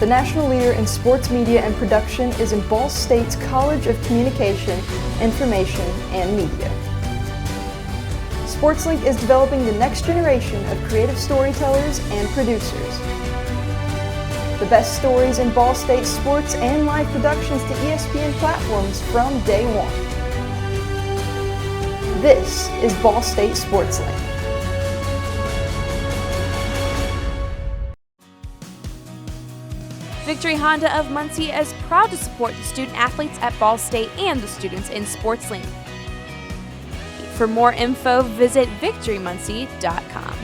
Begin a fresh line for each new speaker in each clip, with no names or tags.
The national leader in sports media and production is in Ball State's College of Communication, Information, and Media. SportsLink is developing the next generation of creative storytellers and producers. The best stories in Ball State sports and live productions to ESPN platforms from day one. This is Ball State SportsLink.
Victory Honda of Muncie is proud to support the student athletes at Ball State and the students in SportsLink. For more info, visit victorymuncie.com.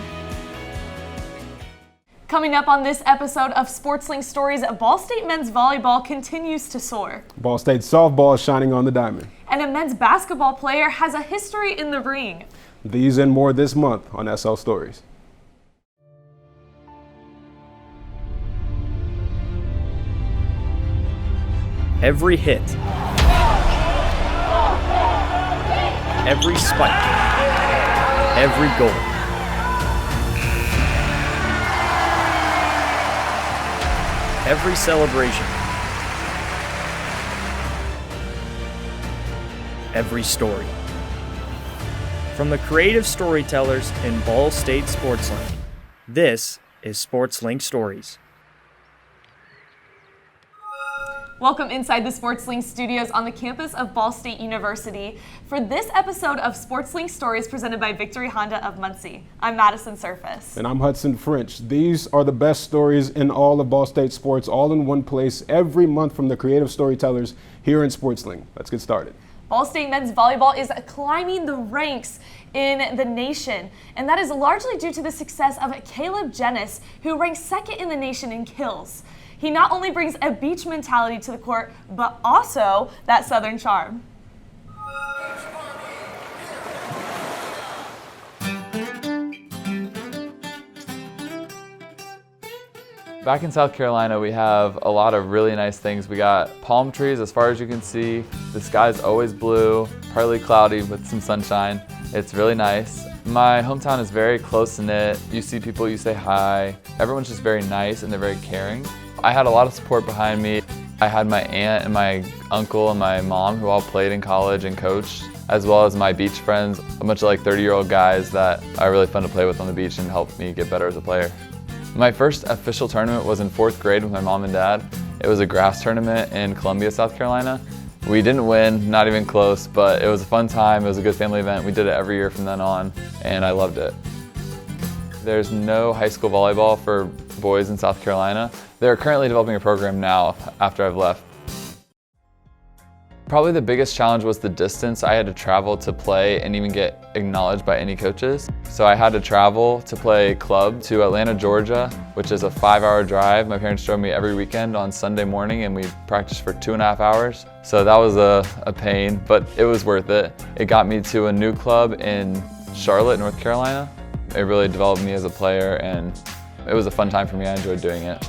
Coming up on this episode of SportsLink Stories, Ball State men's volleyball continues to soar.
Ball State softball is shining on the diamond.
And a men's basketball player has a history in the ring.
These and more this month on SL Stories.
Every hit, every spike, every goal, every celebration, every story. From the creative storytellers in Ball State SportsLink, this is SportsLink Stories.
Welcome inside the SportsLink studios on the campus of Ball State University for this episode of SportsLink Stories presented by Victory Honda of Muncie. I'm Madison Surface.
And I'm Hudson French. These are the best stories in all of Ball State sports, all in one place, every month from the creative storytellers here in SportsLink. Let's get started.
Ball State men's volleyball is climbing the ranks in the nation, and that is largely due to the success of Kaleb Jenness, who ranks second in the nation in kills. He not only brings a beach mentality to the court, but also that Southern charm.
Back in South Carolina, we have a lot of really nice things. We got palm trees as far as you can see. The sky's always blue, partly cloudy with some sunshine. It's really nice. My hometown is very close-knit. You see people, you say hi. Everyone's just very nice and they're very caring. I had a lot of support behind me. I had my aunt and my uncle and my mom who all played in college and coached, as well as my beach friends, a bunch of like 30-year-old guys that are really fun to play with on the beach and helped me get better as a player. My first official tournament was in 4th grade with my mom and dad. It was a grass tournament in Columbia, South Carolina. We didn't win, not even close, but it was a fun time. It was a good family event. We did it every year from then on, and I loved it. There's no high school volleyball for boys in South Carolina. They're currently developing a program now after I've left. Probably the biggest challenge was the distance. I had to travel to play and even get acknowledged by any coaches. So I had to travel to play club to Atlanta, Georgia, which is a 5-hour drive. My parents drove me every weekend on Sunday morning and we practiced for 2.5 hours. So that was a pain, but it was worth it. It got me to a new club in Charlotte, North Carolina. It really developed me as a player and it was a fun time for me. I enjoyed doing it.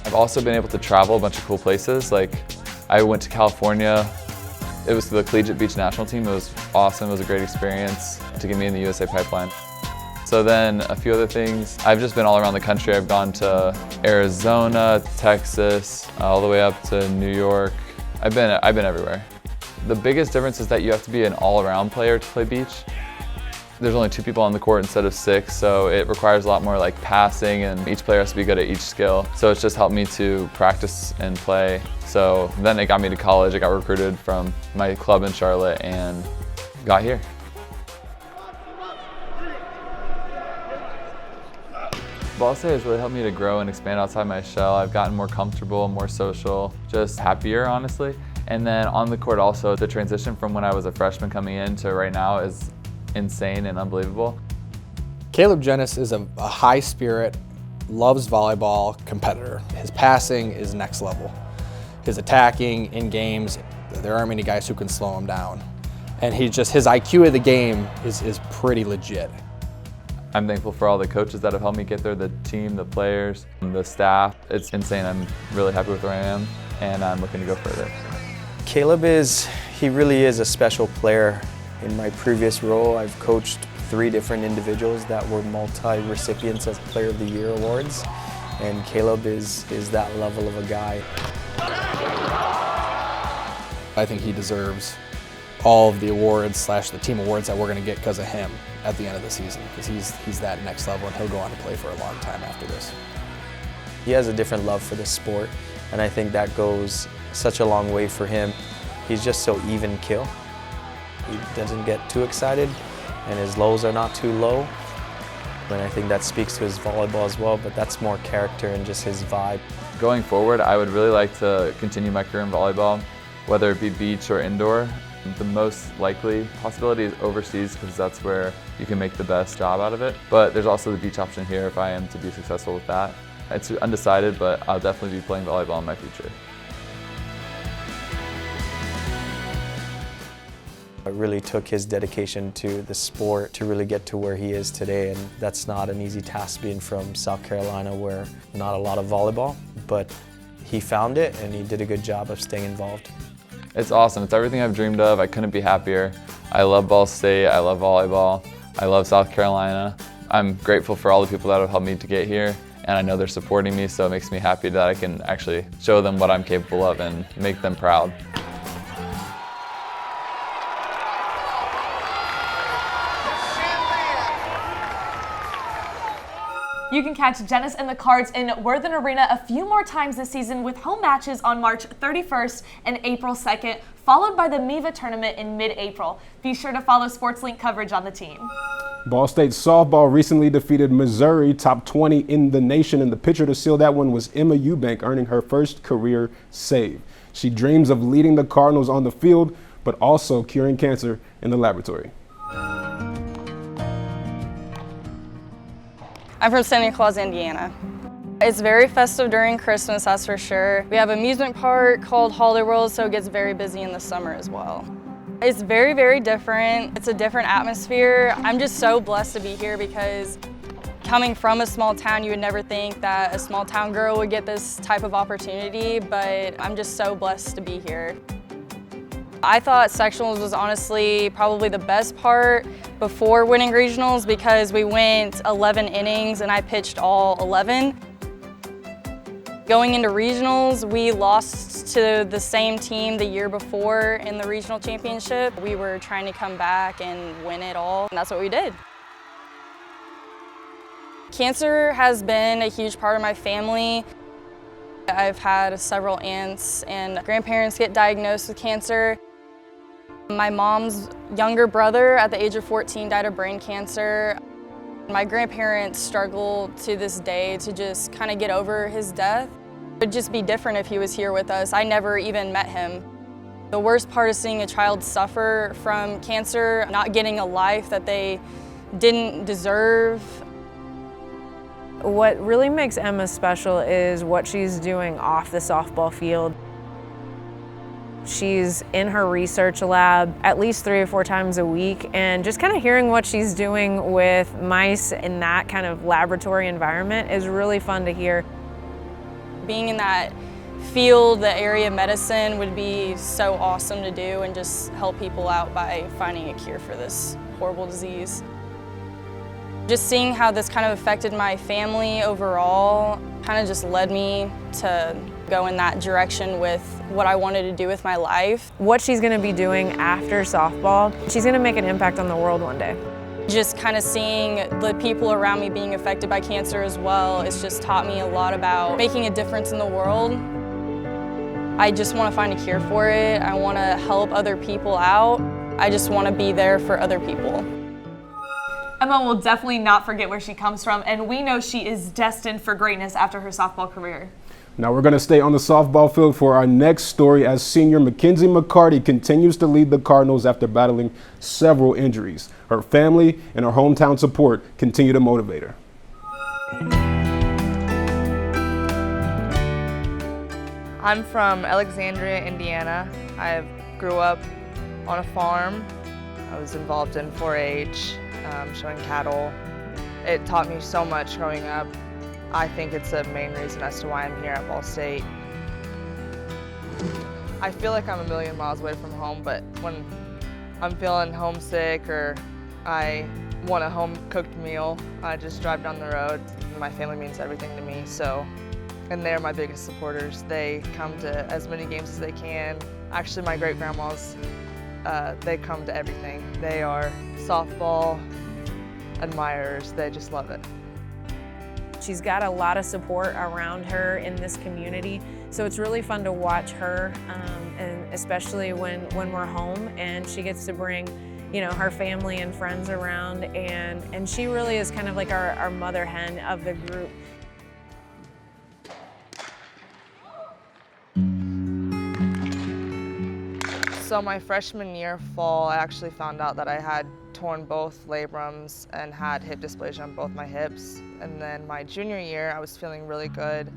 I've also been able to travel a bunch of cool places. Like I went to California. It was the Collegiate Beach National Team. It was awesome. It was a great experience to get me in the USA pipeline. So then a few other things. I've just been all around the country. I've gone to Arizona, Texas, all the way up to New York. I've been everywhere. The biggest difference is that you have to be an all-around player to play beach. There's only 2 people on the court instead of 6, so it requires a lot more like passing and each player has to be good at each skill. So it's just helped me to practice and play. So then it got me to college. I got recruited from my club in Charlotte and got here. Ball State has really helped me to grow and expand outside my shell. I've gotten more comfortable, more social, just happier, honestly. And then on the court also, the transition from when I was a freshman coming in to right now is insane and unbelievable.
Kaleb Jenness is a high spirit, loves volleyball competitor. His passing is next level. His attacking in games, there aren't many guys who can slow him down. And his IQ of the game is pretty legit.
I'm thankful for all the coaches that have helped me get there, the team, the players, the staff. It's insane. I'm really happy with where I am and I'm looking to go further.
Kaleb he really is a special player. In my previous role, I've coached 3 different individuals that were multi-recipients of Player of the Year awards. And Kaleb is that level of a guy.
I think he deserves all of the awards / the team awards that we're going to get because of him at the end of the season, because he's that next level and he'll go on to play for a long time after this.
He has a different love for the sport, and I think that goes such a long way for him. He's just so even kill. He doesn't get too excited, and his lows are not too low. And I think that speaks to his volleyball as well, but that's more character and just his vibe.
Going forward, I would really like to continue my career in volleyball, whether it be beach or indoor. The most likely possibility is overseas because that's where you can make the best job out of it. But there's also the beach option here if I am to be successful with that. It's undecided, but I'll definitely be playing volleyball in my future.
It really took his dedication to the sport to really get to where he is today, and that's not an easy task being from South Carolina where not a lot of volleyball, but he found it and he did a good job of staying involved.
It's awesome. It's everything I've dreamed of. I couldn't be happier. I love Ball State. I love volleyball. I love South Carolina. I'm grateful for all the people that have helped me to get here, and I know they're supporting me, so it makes me happy that I can actually show them what I'm capable of and make them proud.
You can catch Jenness and the Cards in Worthen Arena a few more times this season with home matches on March 31st and April 2nd, followed by the MIVA tournament in mid-April. Be sure to follow SportsLink coverage on the team.
Ball State softball recently defeated Missouri, top 20 in the nation, and the pitcher to seal that one was Emma Eubank, earning her first career save. She dreams of leading the Cardinals on the field, but also curing cancer in the laboratory.
I'm from Santa Claus, Indiana. It's very festive during Christmas, that's for sure. We have an amusement park called Holiday World, so it gets very busy in the summer as well. It's very, very different. It's a different atmosphere. I'm just so blessed to be here because coming from a small town, you would never think that a small town girl would get this type of opportunity, but I'm just so blessed to be here. I thought sectionals was honestly probably the best part before winning regionals because we went 11 innings and I pitched all 11. Going into regionals, we lost to the same team the year before in the regional championship. We were trying to come back and win it all, and that's what we did. Cancer has been a huge part of my family. I've had several aunts and grandparents get diagnosed with cancer. My mom's younger brother at the age of 14 died of brain cancer. My grandparents struggle to this day to just kind of get over his death. It would just be different if he was here with us. I never even met him. The worst part is seeing a child suffer from cancer, not getting a life that they didn't deserve.
What really makes Emma special is what she's doing off the softball field. She's in her research lab at least 3 or 4 times a week, and just kind of hearing what she's doing with mice in that kind of laboratory environment is really fun to hear.
Being in that field, the area of medicine, would be so awesome to do and just help people out by finding a cure for this horrible disease. Just seeing how this kind of affected my family overall kind of just led me to go in that direction with what I wanted to do with my life.
What she's going to be doing after softball, she's going to make an impact on the world one day.
Just kind of seeing the people around me being affected by cancer as well, it's just taught me a lot about making a difference in the world. I just want to find a cure for it. I want to help other people out. I just want to be there for other people.
Emma will definitely not forget where she comes from, and we know she is destined for greatness after her softball career.
Now we're going to stay on the softball field for our next story as senior Mackenzie McCarty continues to lead the Cardinals after battling several injuries. Her family and her hometown support continue to motivate her.
I'm from Alexandria, Indiana. I grew up on a farm. I was involved in 4-H, showing cattle. It taught me so much growing up. I think it's the main reason as to why I'm here at Ball State. I feel like I'm a million miles away from home, but when I'm feeling homesick or I want a home-cooked meal, I just drive down the road My family means everything to me, so, and they're my biggest supporters. They come to as many games as they can. Actually, my great-grandmas, they come to everything. They are softball admirers. They just love it.
She's got a lot of support around her in this community, so it's really fun to watch her, and especially when we're home and she gets to bring, you know, her family and friends around, and she really is kind of like our mother hen of the group.
So my freshman year fall, I actually found out that I had torn both labrums and had hip dysplasia on both my hips. And then my junior year, I was feeling really good,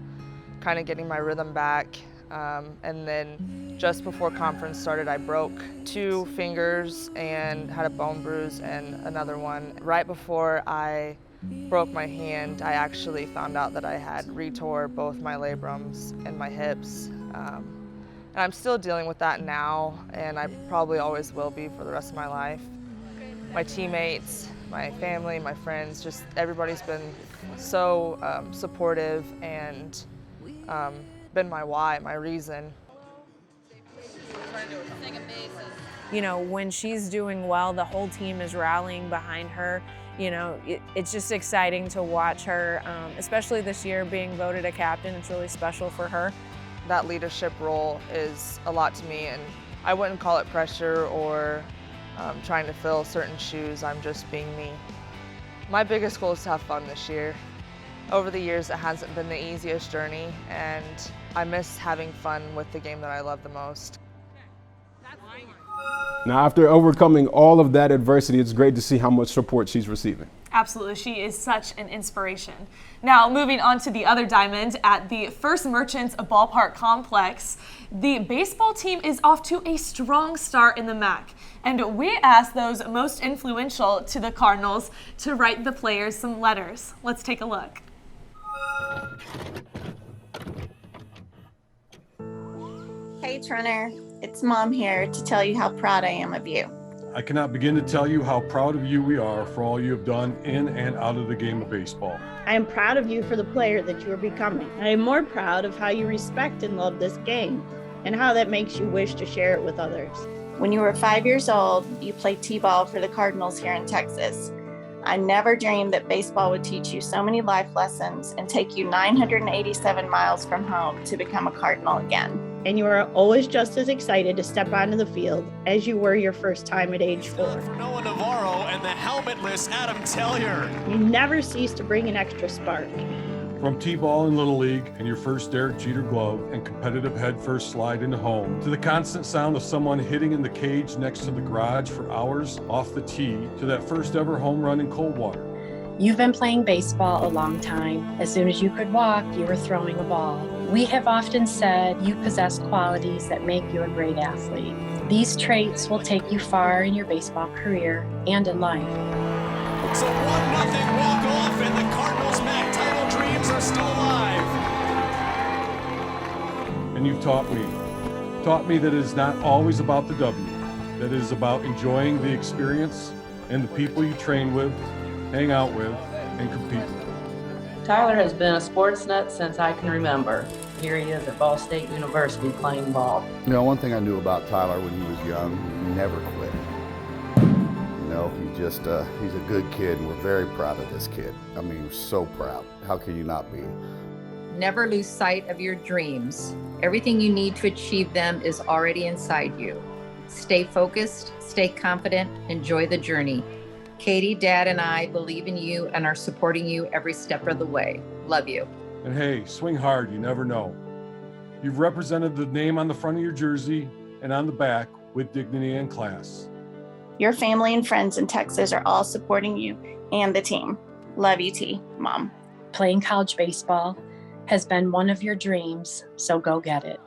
kind of getting my rhythm back. And then just before conference started, I broke 2 fingers and had a bone bruise and another one. Right before I broke my hand, I actually found out that I had retore both my labrums and my hips. And I'm still dealing with that now, and I probably always will be for the rest of my life. My teammates, my family, my friends, just everybody's been so supportive and been my why, my reason.
You know, when she's doing well, the whole team is rallying behind her. You know, it's just exciting to watch her, especially this year being voted a captain. It's really special for her.
That leadership role is a lot to me, and I wouldn't call it pressure or trying to fill certain shoes. I'm just being me. My biggest goal is to have fun this year. Over the years, it hasn't been the easiest journey, and I miss having fun with the game that I love the most.
Now, after overcoming all of that adversity, it's great to see how much support she's receiving.
Absolutely, she is such an inspiration. Now, moving on to the other diamond at the First Merchants Ballpark Complex, the baseball team is off to a strong start in the MAC. And we asked those most influential to the Cardinals to write the players some letters. Let's take a look.
Hey Turner, it's Mom here to tell you how proud I am of you.
I cannot begin to tell you how proud of you we are for all you have done in and out of the game of baseball.
I am proud of you for the player that you are becoming. I am more proud of how you respect and love this game and how that makes you wish to share it with others.
When you were 5 years old, you played t-ball for the Cardinals here in Texas. I never dreamed that baseball would teach you so many life lessons and take you 987 miles from home to become a Cardinal again.
And you are always just as excited to step onto the field as you were your first time at age 4.
Noah Navarro and the helmetless Adam Tellier.
You never cease to bring an extra spark.
From t-ball in Little League and your first Derek Jeter glove and competitive head-first slide into home, to the constant sound of someone hitting in the cage next to the garage for hours off the tee, to that first ever home run in Coldwater.
You've been playing baseball a long time. As soon as you could walk, you were throwing a ball. We have often said you possess qualities that make you a great athlete. These traits will take you far in your baseball career and in life.
It's a 1-0 walk-off, and the Cardinals' MAC title dreams are still alive.
And you've taught me that it is not always about the W, that it is about enjoying the experience and the people you train with, hang out with, and compete with.
Tyler has been a sports nut since I can remember. Here he is at Ball State University playing ball.
You know, one thing I knew about Tyler when he was young, he never quit. You know, he's a good kid, and we're very proud of this kid. I mean, we're so proud. How can you not be?
Never lose sight of your dreams. Everything you need to achieve them is already inside you. Stay focused, stay confident, enjoy the journey. Katie, Dad, and I believe in you and are supporting you every step of the way. Love you.
And hey, swing hard, you never know. You've represented the name on the front of your jersey and on the back with dignity and class.
Your family and friends in Texas are all supporting you and the team. Love you, T, Mom.
Playing college baseball has been one of your dreams, so go get it.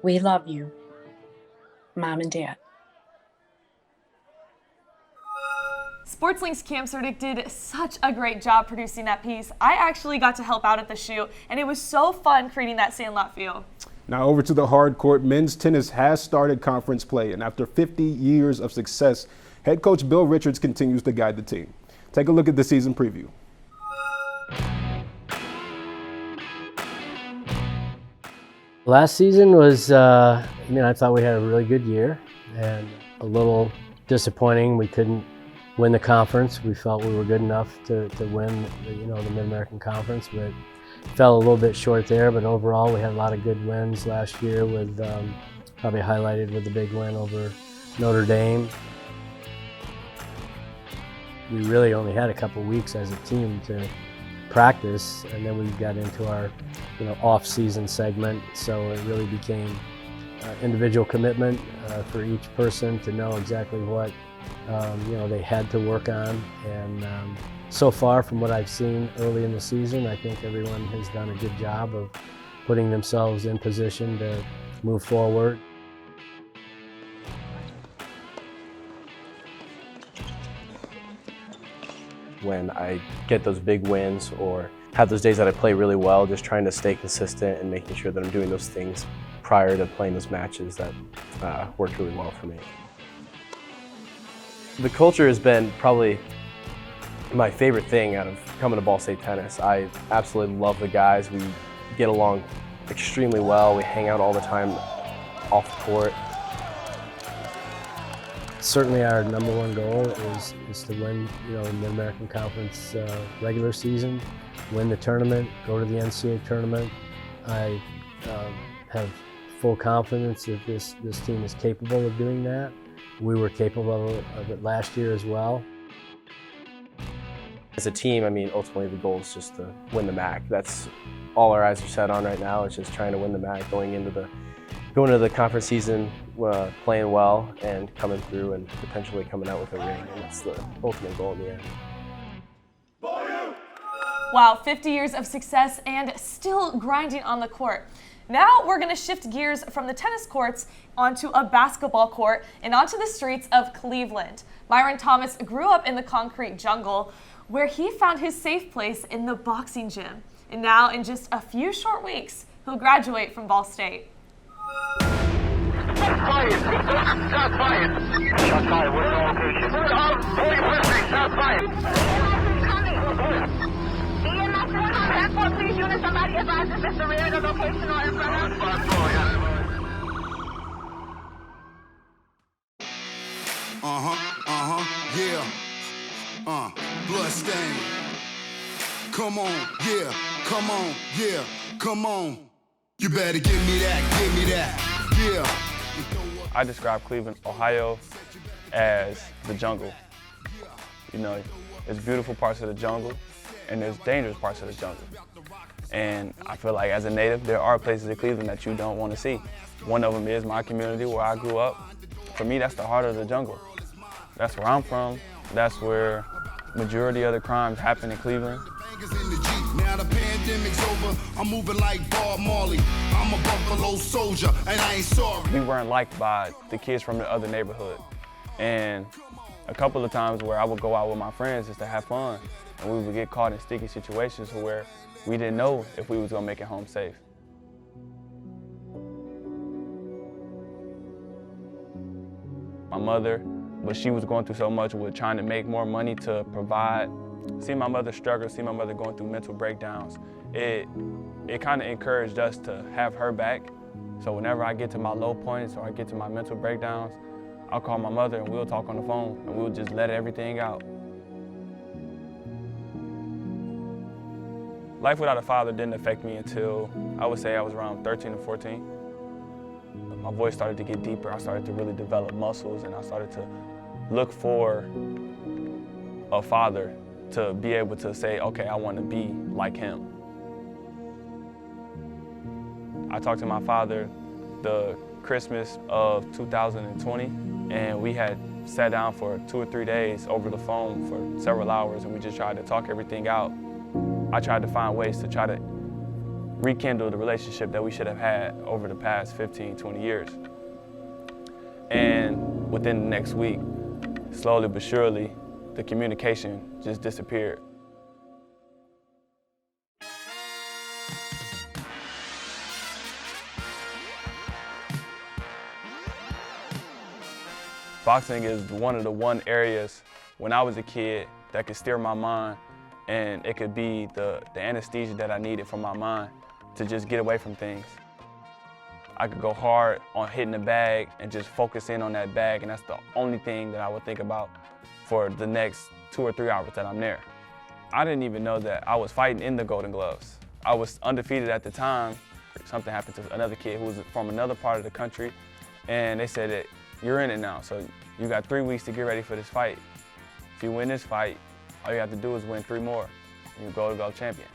We love you, Mom and Dad.
SportsLink's Cam Surdick did such a great job producing that piece. I actually got to help out at the shoot, and it was so fun creating that sandlot feel.
Now over to the hard court. Men's tennis has started conference play, and after 50 years of success, head coach Bill Richards continues to guide the team. Take a look at the season preview.
Last season was, I thought we had a really good year, and a little disappointing. We couldn't win the conference. We felt we were good enough to win, the Mid-American Conference, but fell a little bit short there. But overall, we had a lot of good wins last year, with probably highlighted with the big win over Notre Dame. We really only had a couple weeks as a team to practice, and then we got into our off-season segment, so it really became individual commitment for each person to know exactly what they had to work on. And so far, from what I've seen early in the season, I think everyone has done a good job of putting themselves in position to move forward.
When I get those big wins or have those days that I play really well, just trying to stay consistent and making sure that I'm doing those things prior to playing those matches that worked really well for me. The culture has been probably my favorite thing out of coming to Ball State Tennis. I absolutely love the guys. We get along extremely well. We hang out all the time off the court.
Certainly our number one goal is to win, the Mid-American Conference regular season, win the tournament, go to the NCAA tournament. I have full confidence that this team is capable of doing that. We were capable of it last year as well.
As a team, ultimately the goal is just to win the MAC. That's all our eyes are set on right now. It's just trying to win the MAC, going into the conference season, playing well and coming through and potentially coming out with a ring. And that's the ultimate goal in the end.
Wow, 50 years of success and still grinding on the court. Now we're going to shift gears from the tennis courts onto a basketball court and onto the streets of Cleveland. Miryne Thomas grew up in the concrete jungle, where he found his safe place in the boxing gym. And now, in just a few short weeks, he'll graduate from Ball State.
Please, unit, somebody advises Mr. Rear the location or in front
yeah. Blood stain. Come on, yeah. Come on, yeah. Come on. You better give me that, yeah.
I describe Cleveland, Ohio as the jungle. There's beautiful parts of the jungle and there's dangerous parts of the jungle. And I feel like as a native, there are places in Cleveland that you don't want to see. One of them is my community where I grew up. For me, that's the heart of the jungle. That's where I'm from. That's where majority of the crimes happen in Cleveland.
Now the pandemic's over, I'm moving like Bob Marley. I'm a Buffalo soldier, and I ain't sorry.
We weren't liked by the kids from the other neighborhood. And a couple of times where I would go out with my friends just to have fun, and we would get caught in sticky situations where we didn't know if we was gonna make it home safe. My mother, but she was going through so much with trying to make more money to provide. See my mother struggle, see my mother going through mental breakdowns. It kind of encouraged us to have her back. So whenever I get to my low points or I get to my mental breakdowns, I'll call my mother and we'll talk on the phone and we'll just let everything out. Life without a father didn't affect me until I would say I was around 13 or 14. My voice started to get deeper. I started to really develop muscles and I started to look for a father to be able to say, okay, I want to be like him. I talked to my father the Christmas of 2020, and we had sat down for 2 or 3 days over the phone for several hours, and we just tried to talk everything out. I tried to find ways to try to rekindle the relationship that we should have had over the past 15, 20 years. And within the next week, slowly but surely, the communication just disappeared. Boxing is one of the areas when I was a kid that could steer my mind and it could be the anesthesia that I needed for my mind to just get away from things. I could go hard on hitting the bag and just focus in on that bag, and that's the only thing that I would think about for the next 2 or 3 hours that I'm there. I didn't even know that I was fighting in the Golden Gloves. I was undefeated at the time. Something happened to another kid who was from another part of the country, and they said that you're in it now, so you got 3 weeks to get ready for this fight. If you win this fight, all you have to do is win 3 more, and you Golden Glove champion.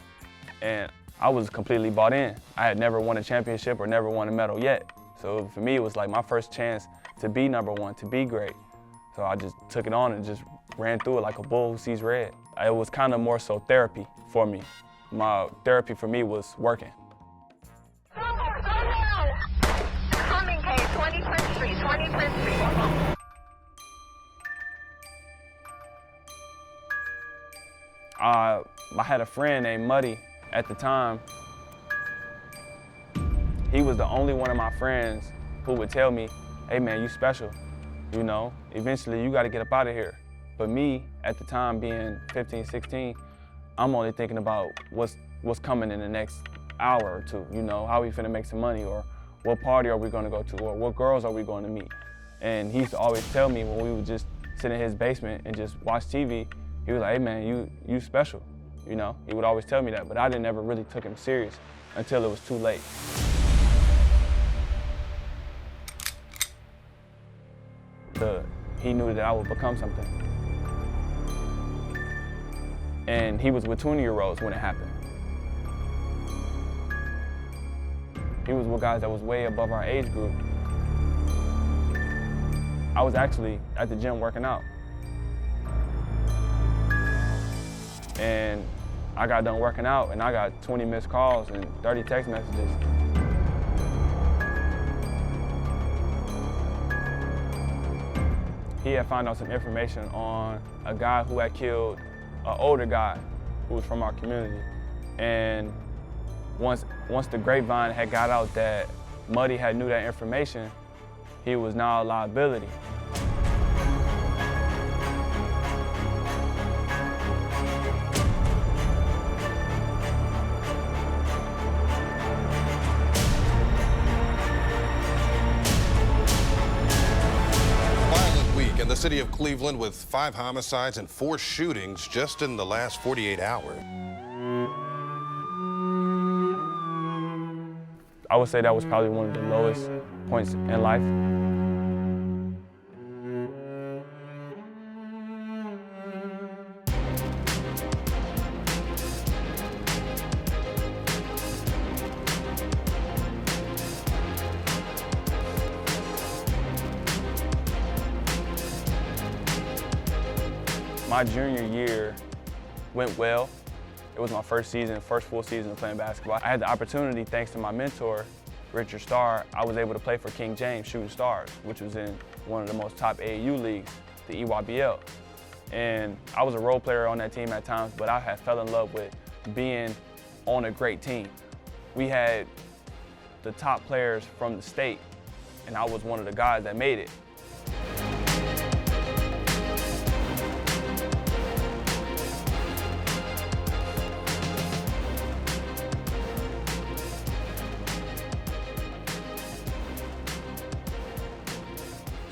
And I was completely bought in. I had never won a championship or never won a medal yet. So for me, it was like my first chance to be #1, to be great. So I just took it on and just ran through it like a bull who sees red. It was kind of more so therapy for me. My therapy for me was working.
Coming, K, 20th Street, 20th Street.
I had a friend named Muddy at the time. He was the only one of my friends who would tell me, hey man, you special. You know, eventually you gotta get up out of here. But me, at the time being 15, 16, I'm only thinking about what's coming in the next hour or two. You know, how we finna make some money, or what party are we gonna go to, or what girls are we going to meet. And he used to always tell me when we would just sit in his basement and just watch TV, he was like, hey man, you special. You know, he would always tell me that, but I never really took him serious until it was too late. He knew that I would become something. And he was with 20-year-olds when it happened. He was with guys that was way above our age group. I was actually at the gym working out. And I got done working out and I got 20 missed calls and 30 text messages. He had found out some information on a guy who had killed an older guy who was from our community. And once the grapevine had got out that Muddy had knew that information, he was now a liability.
In the city of Cleveland, with 5 homicides and 4 shootings just in the last 48 hours.
I would say that was probably one of the lowest points in life. My junior year went well. It was my first full season of playing basketball. I had the opportunity, thanks to my mentor, Richard Starr, I was able to play for King James Shooting Stars, which was in one of the most top AAU leagues, the EYBL. And I was a role player on that team at times, but I had fell in love with being on a great team. We had the top players from the state, and I was one of the guys that made it.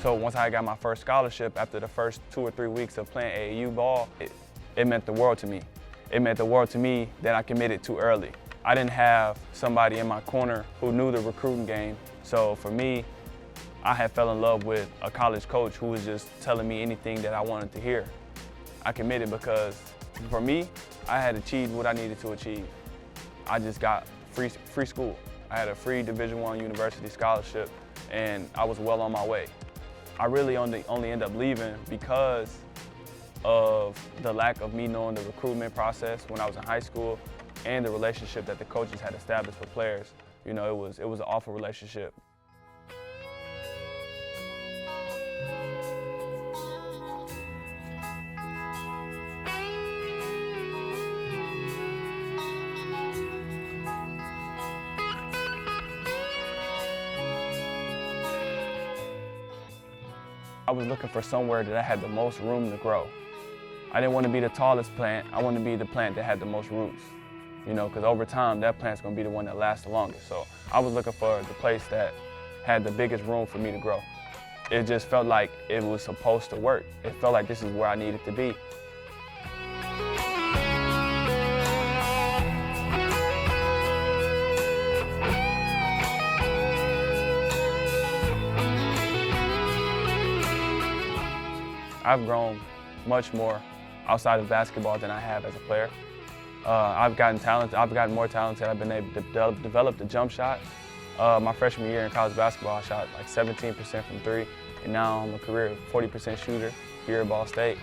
So once I got my first scholarship, after the first 2 or 3 weeks of playing AAU ball, it meant the world to me. It meant the world to me that I committed too early. I didn't have somebody in my corner who knew the recruiting game. So for me, I had fell in love with a college coach who was just telling me anything that I wanted to hear. I committed because for me, I had achieved what I needed to achieve. I just got free school. I had a free Division I university scholarship, and I was well on my way. I really only ended up leaving because of the lack of me knowing the recruitment process when I was in high school and the relationship that the coaches had established with players. You know, it was an awful relationship. I was looking for somewhere that I had the most room to grow. I didn't want to be the tallest plant. I wanted to be the plant that had the most roots, you know, because over time, that plant's going to be the one that lasts the longest. So I was looking for the place that had the biggest room for me to grow. It just felt like it was supposed to work. It felt like this is where I needed to be. I've grown much more outside of basketball than I have as a player. I've gotten talented. I've gotten more talented. I've been able to develop the jump shot. My freshman year in college basketball, I shot like 17% from three, and now I'm a career 40% shooter here at Ball State.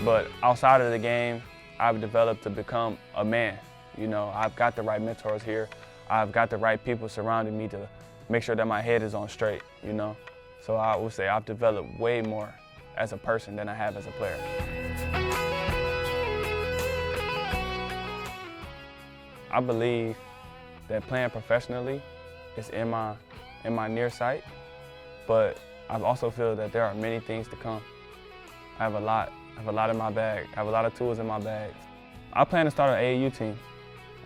But outside of the game, I've developed to become a man. You know, I've got the right mentors here. I've got the right people surrounding me to make sure that my head is on straight, you know. So I would say I've developed way more as a person than I have as a player. I believe that playing professionally is in my near sight, but I also feel that there are many things to come. I have a lot in my bag. I have a lot of tools in my bag. I plan to start an AAU team.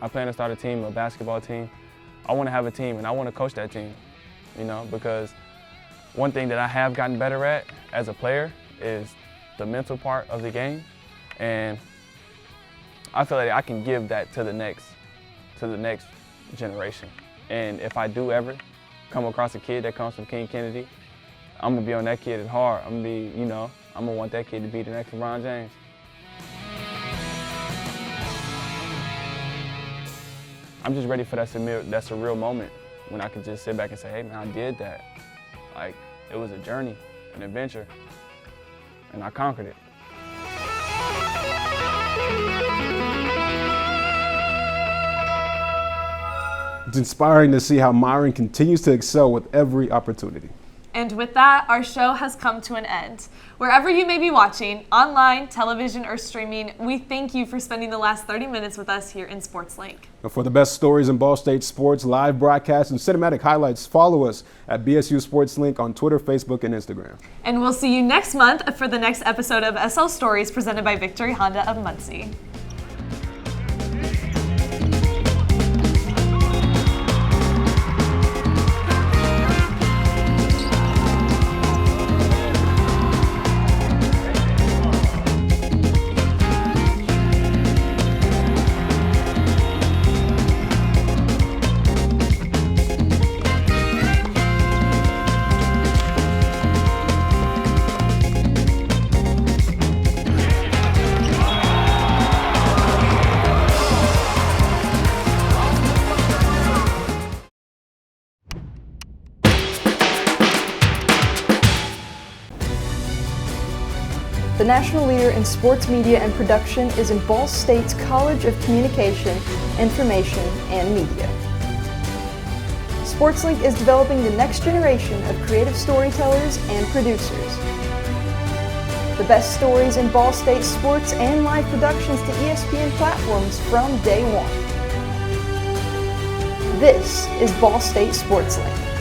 I plan to start a team, a basketball team. I want to have a team, and I want to coach that team, you know, because one thing that I have gotten better at as a player is the mental part of the game, and I feel like I can give that to the next generation. And if I do ever come across a kid that comes from King Kennedy, I'm gonna be on that kid hard. I'm gonna want that kid to be the next LeBron James. I'm just ready for that surreal moment when I can just sit back and say, hey man, I did that. Like, it was a journey, an adventure, and I conquered it.
It's inspiring to see how Miryne continues to excel with every opportunity.
And with that, our show has come to an end. Wherever you may be watching, online, television, or streaming, we thank you for spending the last 30 minutes with us here in SportsLink.
And for the best stories in Ball State sports, live broadcasts, and cinematic highlights, follow us at BSU SportsLink on Twitter, Facebook, and Instagram.
And we'll see you next month for the next episode of SL Stories presented by Victory Honda of Muncie.
The national leader in sports media and production is in Ball State's College of Communication, Information, and Media. SportsLink is developing the next generation of creative storytellers and producers. The best stories in Ball State sports and live productions to ESPN platforms from day one. This is Ball State SportsLink.